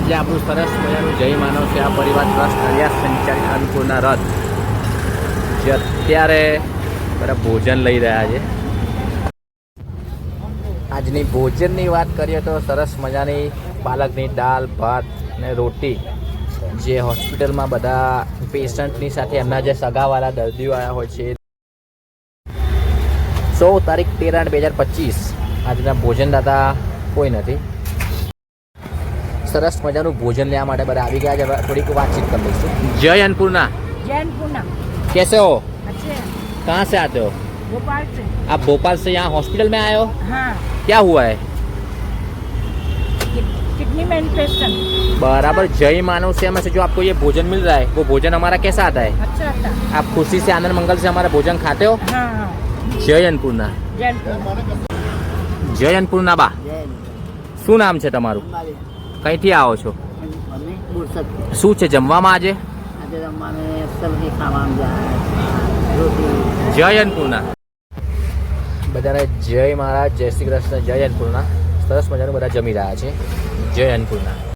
આજે આપણું સરસ મજાનું જય માનવ સેવા પરિવાર ટ્રસ્ટ નડિયાદ સંચાલિત અન્નપૂર્ણા રથ જે અત્યારે બધા ભોજન લઈ રહ્યા છે. આજની ભોજનની વાત કરીએ તો સરસ મજાની પાલકની દાળ, ભાત ને રોટી જે હોસ્પિટલમાં બધા પેશન્ટની સાથે એમના જે સગાવાળા દર્દીઓ આવ્યા હોય છે. 16 તારીખ 13/8/2025 આજના ભોજનદાતા કોઈ નથી. સરસ મજાનું ભોજન લેવા માટે બધા આવી ગયા છે. થોડીક વાતચીત કરી લઈશું. जय अन्नपूर्णा. जय अन्नपूर्णा. कैसे हो? अच्छे हैं. कहाँ से आते हो? भोपाल से. आप भोपाल से यहाँ हॉस्पिटल में आए हो? हाँ. क्या हुआ है? किडनी में इन्फेक्शन. बराबर. जय मानव सेवा से जो आपको ये भोजन मिल रहा है वो भोजन हमारा कैसा आता है? अच्छा आता. आप खुशी से आनंद मंगल से हमारा भोजन खाते हो? हाँ हाँ. जय अन्नपूर्णा. जय अन्नपूर्णा. जय अन्नपूर्णा बा. શું નામ છે તમારું? કઈથી આવો છો? શું છે જમવામાં આજે? જય अन्नपूर्णा. બધાને જય મહારાજ, જય શ્રી કૃષ્ણ, જય अन्नपूर्णा. સરસ મજાનું બધા જમી રહ્યા છે. જય अन्नपूर्णा.